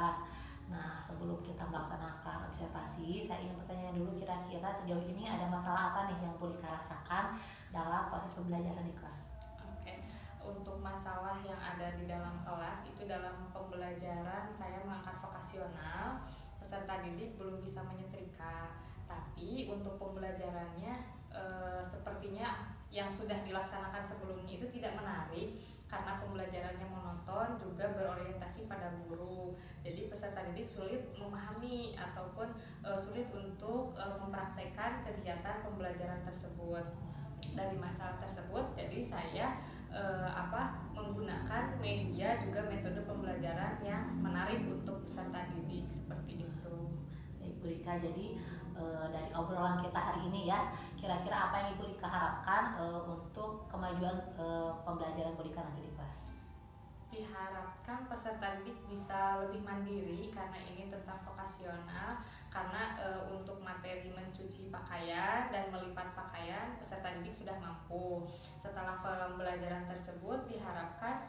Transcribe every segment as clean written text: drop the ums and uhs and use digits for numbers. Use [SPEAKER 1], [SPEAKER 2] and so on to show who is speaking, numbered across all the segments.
[SPEAKER 1] kelas. Nah, sebelum kita melaksanakan observasi, saya ingin bertanya dulu kira-kira sejauh ini ada masalah apa nih yang Bu Rika rasakan dalam proses pembelajaran di kelas?
[SPEAKER 2] Oke, untuk masalah yang ada di dalam kelas itu dalam pembelajaran saya mengangkat vokasional, peserta didik belum bisa menyetrika. Tapi untuk pembelajarannya sepertinya yang sudah dilaksanakan sebelumnya itu tidak menarik karena pembelajarannya monoton juga berorientasi pada guru. Jadi peserta didik sulit memahami ataupun sulit untuk mempraktekkan kegiatan pembelajaran tersebut. Dari masalah tersebut, jadi saya menggunakan media juga metode pembelajaran yang menarik untuk peserta didik seperti itu.
[SPEAKER 1] Baik Bu Rika, jadi dari obrolan kita hari ini ya, kira-kira apa yang Ibu Rika harapkan untuk kemajuan pembelajaran Bu Rika nanti di kelas?
[SPEAKER 2] Diharapkan peserta didik bisa lebih mandiri karena ini tentang vokasional, karena untuk materi mencuci pakaian dan melipat pakaian peserta didik sudah mampu. Setelah pembelajaran tersebut diharapkan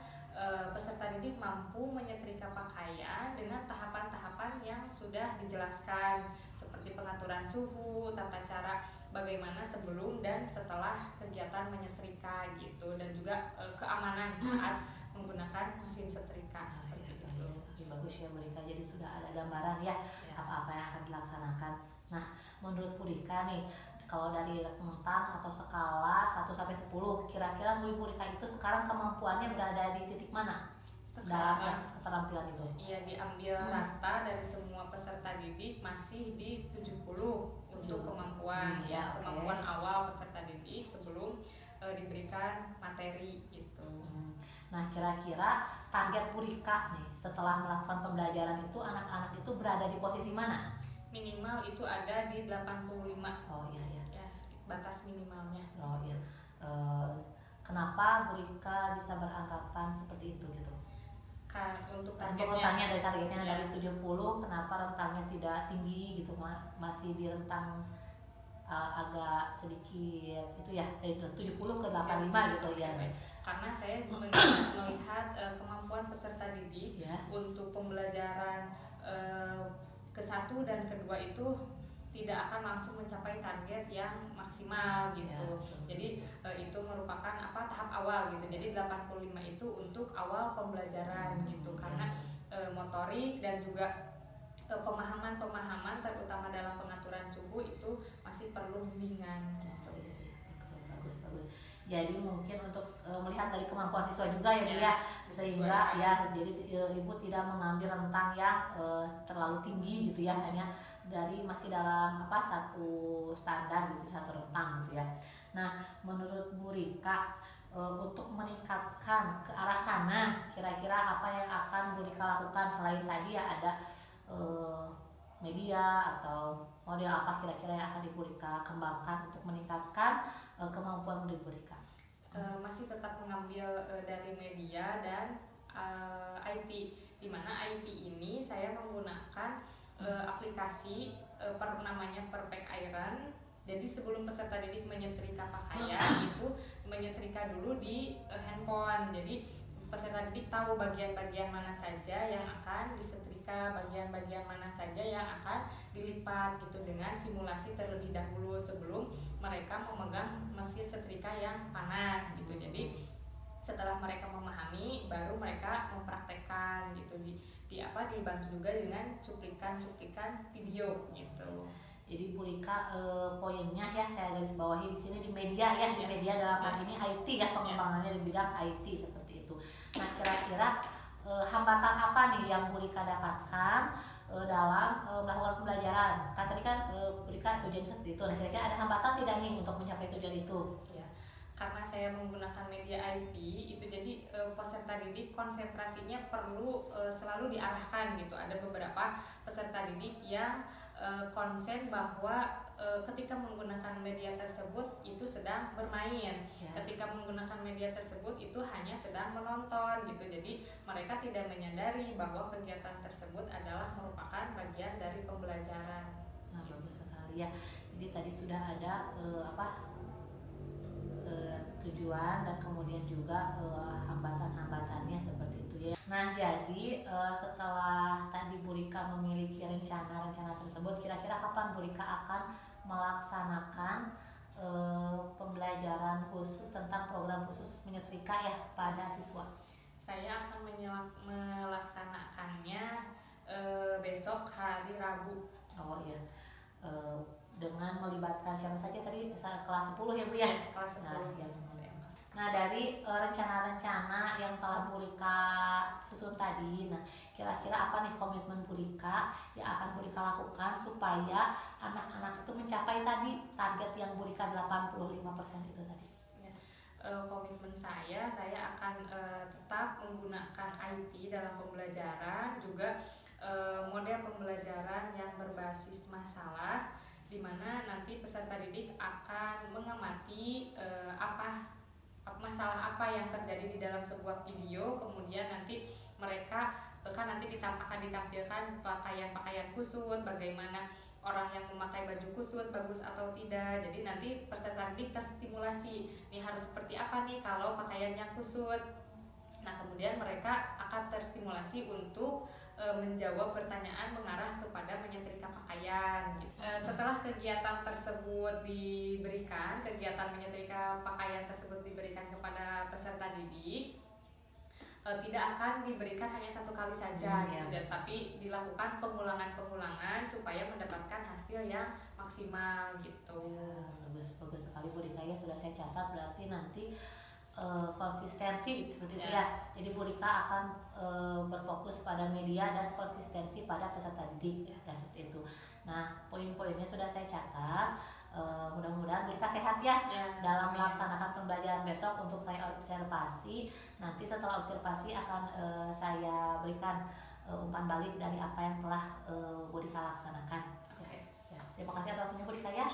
[SPEAKER 2] peserta didik mampu menyetrika pakaian dengan tahapan-tahapan yang sudah dijelaskan seperti pengaturan suhu, tata cara bagaimana sebelum dan setelah kegiatan menyetrika gitu, dan juga keamanan saat menggunakan mesin setrika seperti itu.
[SPEAKER 1] Bagus ya Bu Rika, jadi sudah ada gambaran ya apa-apa yang akan dilaksanakan. Nah, menurut Bu Rika nih, kalau dari rentang atau skala 1 sampai 10, kira-kira Bu Rika itu sekarang kemampuannya berada di titik mana dalam keterampilan itu?
[SPEAKER 2] Iya, diambil rata dari semua peserta didik masih di 70 untuk kemampuan kemampuan awal peserta didik sebelum diberikan materi gitu.
[SPEAKER 1] Nah, kira-kira target Bu Rika nih setelah melakukan pembelajaran itu, anak-anak itu berada di posisi mana?
[SPEAKER 2] Minimal itu ada di 85.
[SPEAKER 1] Oh iya ya.
[SPEAKER 2] Ya, batas minimalnya.
[SPEAKER 1] Oh iya. Kenapa Bu Rika bisa beranggapan seperti itu gitu?
[SPEAKER 2] Untuk
[SPEAKER 1] targetnya dari 70, kenapa rentangnya tidak tinggi gitu, masih di rentang agak sedikit itu ya, dari 70 ke 85 gitu ya.
[SPEAKER 2] Karena saya melihat kemampuan peserta didik untuk pembelajaran ke-1 dan ke-2 itu tidak akan langsung mencapai target yang maksimal gitu. Jadi itu merupakan tahap awal gitu. Jadi 85 itu untuk awal pembelajaran gitu. Karena motorik dan juga pemahaman terutama dalam pengaturan suhu itu masih perlu bimbingan gitu.
[SPEAKER 1] Bagus. Jadi mungkin untuk melihat dari kemampuan siswa juga ya Bu ya, sehingga ya jadi Ibu tidak mengambil rentang yang terlalu tinggi gitu ya, hanya dari masih dalam satu standar gitu, satu rentang gitu ya. Nah, menurut Bu Rika untuk meningkatkan ke arah sana, kira-kira apa yang akan Bu Rika lakukan selain tadi ya ada media atau model apa kira-kira yang akan Ibu Rika kembangkan untuk meningkatkan kemampuan Ibu Rika?
[SPEAKER 2] Masih tetap mengambil dari media dan IT, di mana IT ini saya menggunakan aplikasi namanya Perfect Iron. Jadi sebelum peserta didik menyetrika pakaian itu menyetrika dulu di handphone. Jadi peserta didik tahu bagian-bagian mana saja yang akan disetrika, bagian-bagian mana saja yang akan dilipat gitu, dengan simulasi terlebih dahulu sebelum mereka memegang mesin setrika yang panas gitu. Jadi setelah mereka memahami baru mereka mempraktekkan gitu, dibantu juga dengan cuplikan video gitu.
[SPEAKER 1] Jadi Bu Rika poinnya ya saya garis bawahi di sini di media ya, di media dalam hal ini IT ya, pengembangannya di bidang IT seperti itu. Nah, kira-kira hambatan apa nih yang Bu Rika dapatkan dalam melakukan pembelajaran? Kan tadi kan Bu Rika tujuan seperti itu. Nah, kira-kira ada hambatan tidak nih untuk mencapai tujuan itu?
[SPEAKER 2] Ya, karena saya menggunakan media IT itu jadi peserta didik konsentrasinya perlu selalu diarahkan gitu. Ada beberapa peserta didik yang konsen bahwa ketika menggunakan media tersebut itu sedang bermain, ketika menggunakan media tersebut itu hanya sedang menonton gitu. Jadi mereka tidak menyadari bahwa kegiatan tersebut adalah merupakan bagian dari pembelajaran.
[SPEAKER 1] Nah, bagus sekali ya. Jadi tadi sudah ada tujuan dan kemudian juga hambatan-hambatannya seperti itu ya. Nah, jadi setelah tadi Bu Bu Rika memiliki rencana-rencana tersebut, kira-kira kapan Bu Rika akan melaksanakan pembelajaran khusus tentang program khusus menyetrika ya pada siswa?
[SPEAKER 2] Saya akan melaksanakannya besok hari Rabu.
[SPEAKER 1] Oh iya, dengan melibatkan siapa saja tadi, kelas 10 ya Bu ya?
[SPEAKER 2] Kelas 10.
[SPEAKER 1] Nah, ya. Nah dari rencana-rencana yang telah Bu Rika susun tadi, nah kira-kira apa nih komitmen Bu Rika yang akan Bu Rika lakukan supaya anak-anak itu mencapai tadi target yang Bu Rika 85% itu tadi?
[SPEAKER 2] Komitmen saya akan tetap menggunakan IT dalam pembelajaran, juga model pembelajaran yang berbasis masalah, di mana nanti peserta didik akan mengamati masalah apa yang terjadi di dalam sebuah video, kemudian nanti mereka akan ditampilkan pakaian-pakaian kusut, bagaimana orang yang memakai baju kusut bagus atau tidak. Jadi nanti peserta didik terstimulasi, nih harus seperti apa nih kalau pakaiannya kusut. Nah kemudian mereka akan terstimulasi untuk menjawab pertanyaan mengarah kepada menyetrika pakaian gitu. Setelah kegiatan menyetrika pakaian tersebut diberikan kepada peserta didik, tidak akan diberikan hanya satu kali saja gitu, tapi dilakukan pengulangan supaya mendapatkan hasil yang maksimal gitu.
[SPEAKER 1] Bagus sekali Bu Rika ya, sudah saya catat. Berarti nanti konsistensi seperti itu ya. Jadi Bu Rika akan berfokus pada media dan konsistensi pada peserta didik ya, seperti itu. Nah poin-poinnya sudah saya catat. Mudah-mudahan Bu Rika sehat ya dalam melaksanakan pembelajaran besok. Untuk saya observasi, nanti setelah observasi akan saya berikan umpan balik dari apa yang telah Bu Rika laksanakan. Ya, terima kasih atas waktunya Bu Rika ya.